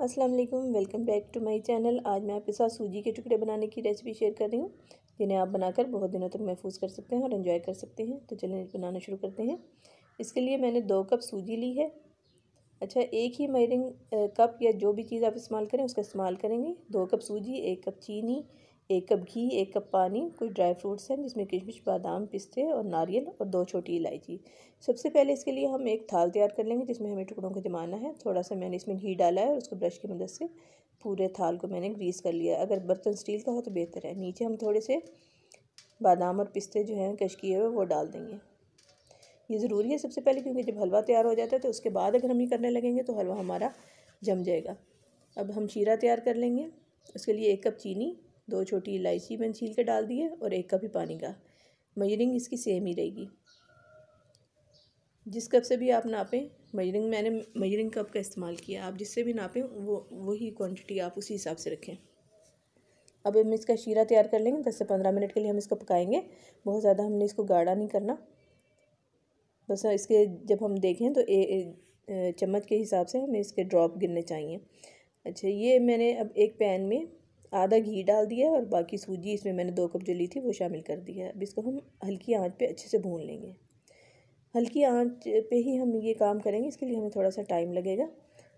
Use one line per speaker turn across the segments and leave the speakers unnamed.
अस्सलाम वालेकुम, welcome back to my channel. आज मैं आपके साथ सूजी के टुकड़े बनाने की रेसिपी शेयर कर रही हूँ, जिन्हें आप बनाकर बहुत दिनों तक महफूज कर सकते हैं और एंजॉय कर सकते हैं। तो चलिए बनाना शुरू करते हैं। इसके लिए मैंने 2 कप सूजी ली है। अच्छा, एक ही मेजरिंग कप या जो भी चीज़ आप इस्तेमाल करें उसका इस्तेमाल करेंगे। 2 कप सूजी, 1 कप चीनी, 1 कप घी, 1 कप पानी, कुछ ड्राई फ्रूट्स हैं जिसमें किशमिश, बादाम, पिस्ते और नारियल और 2 छोटी इलायची। सबसे पहले इसके लिए हम एक थाल तैयार कर लेंगे जिसमें हमें टुकड़ों को जमाना है। थोड़ा सा मैंने इसमें घी डाला है और उसको ब्रश की मदद से पूरे थाल को मैंने ग्रीस कर लिया। अगर बर्तन स्टील का हो तो बेहतर है। नीचे हम थोड़े से बादाम और पिस्ते जो हैं कश किए हुए वो डाल देंगे। ये ज़रूरी है सबसे पहले, क्योंकि जब हलवा तैयार हो जाता है तो उसके बाद अगर हम ये करने लगेंगे तो हलवा हमारा जम जाएगा। अब हम शीरा तैयार कर लेंगे। उसके लिए 1 कप चीनी, 2 छोटी इलायची मैंने छील के डाल दी है और 1 कप ही पानी का। मेजरिंग इसकी सेम ही रहेगी। जिस कप से भी आप नापें, मैंने मेजरिंग कप का इस्तेमाल किया। आप जिससे भी नापें वही क्वांटिटी आप उसी हिसाब से रखें। अब हम इसका शीरा तैयार कर लेंगे। 10 से 15 मिनट के लिए हम इसको पकाएंगे। बहुत ज़्यादा हमने इसको गाढ़ा नहीं करना। बस इसके जब हम देखें तो चम्मच के हिसाब से हमें इसके ड्रॉप गिरने चाहिए। अच्छा, ये मैंने अब एक पैन में आधा घी डाल दिया है और बाकी सूजी इसमें मैंने 2 कप जो ली थी वो शामिल कर दिया है। अब इसको हम हल्की आंच पे अच्छे से भून लेंगे। हल्की आंच पे ही हम ये काम करेंगे। इसके लिए हमें थोड़ा सा टाइम लगेगा,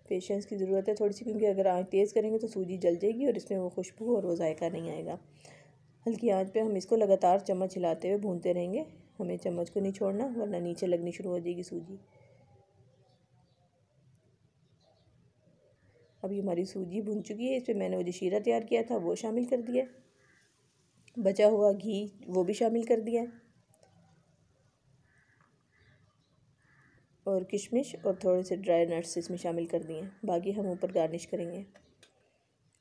पेशेंस की ज़रूरत है थोड़ी सी, क्योंकि अगर आंच तेज़ करेंगे तो सूजी जल जाएगी और इसमें वो खुशबू और वो जायका नहीं आएगा। हल्की आंच पे हम इसको लगातार चम्मच हिलाते हुए भूनते रहेंगे। हमें चम्मच को नहीं छोड़ना, वरना नीचे लगनी शुरू हो जाएगी सूजी। अभी हमारी सूजी भुन चुकी है। इस पर मैंने वो जो शीरा तैयार किया था वो शामिल कर दिया। बचा हुआ घी वो भी शामिल कर दिया और किशमिश और थोड़े से ड्राई नट्स इसमें शामिल कर दिए। बाकी हम ऊपर गार्निश करेंगे।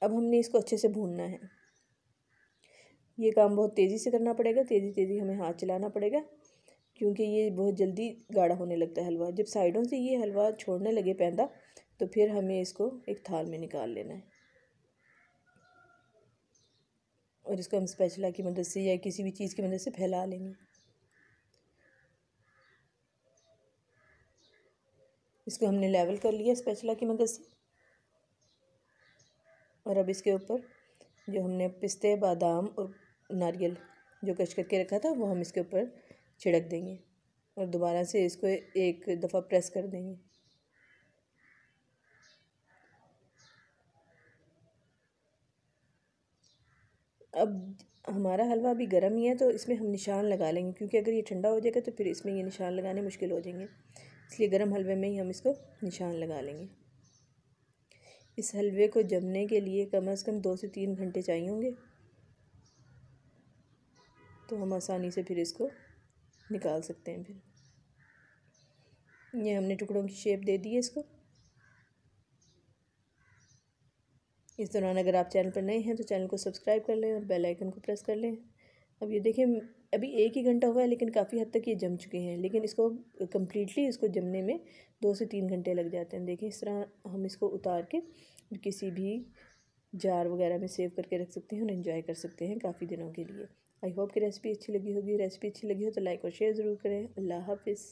अब हमने इसको अच्छे से भूनना है। ये काम बहुत तेज़ी से करना पड़ेगा, तेज़ी हमें हाथ चलाना पड़ेगा, क्योंकि ये बहुत जल्दी गाढ़ा होने लगता है हलवा। जब साइडों से ये हलवा छोड़ने लगे पैंदा तो फिर हमें इसको एक थाल में निकाल लेना है और इसको हम स्पैचुला की मदद से या किसी भी चीज़ की मदद से फैला लेंगे। इसको हमने लेवल कर लिया स्पैचुला की मदद से। और अब इसके ऊपर जो हमने पिस्ते, बादाम और नारियल जो कश करके रखा था वो हम इसके ऊपर छिड़क देंगे और दोबारा से इसको एक दफ़ा प्रेस कर देंगे। अब हमारा हलवा अभी गर्म ही है तो इसमें हम निशान लगा लेंगे, क्योंकि अगर ये ठंडा हो जाएगा तो फिर इसमें ये निशान लगाने मुश्किल हो जाएंगे। इसलिए गर्म हलवे में ही हम इसको निशान लगा लेंगे। इस हलवे को जमने के लिए कम से कम 2 से 3 घंटे चाहिए होंगे, तो हम आसानी से फिर इसको निकाल सकते हैं। फिर ये हमने टुकड़ों की शेप दे दी है इसको। इस दौरान अगर आप चैनल पर नए हैं तो चैनल को सब्सक्राइब कर लें और बेल आइकन को प्रेस कर लें। अब ये देखें, अभी 1 ही घंटा हुआ है लेकिन काफ़ी हद तक ये जम चुके हैं, लेकिन इसको कम्प्लीटली इसको जमने में 2 से 3 घंटे लग जाते हैं। देखिए, इस तरह हम इसको उतार के किसी भी जार वगैरह में सेव करके रख सकते हैं और एंजॉय कर सकते हैं काफ़ी दिनों के लिए। आई होप कि रेसिपी अच्छी लगी होगी। रेसिपी अच्छी लगी हो तो लाइक और शेयर ज़रूर करें। अल्लाह हाफिज़।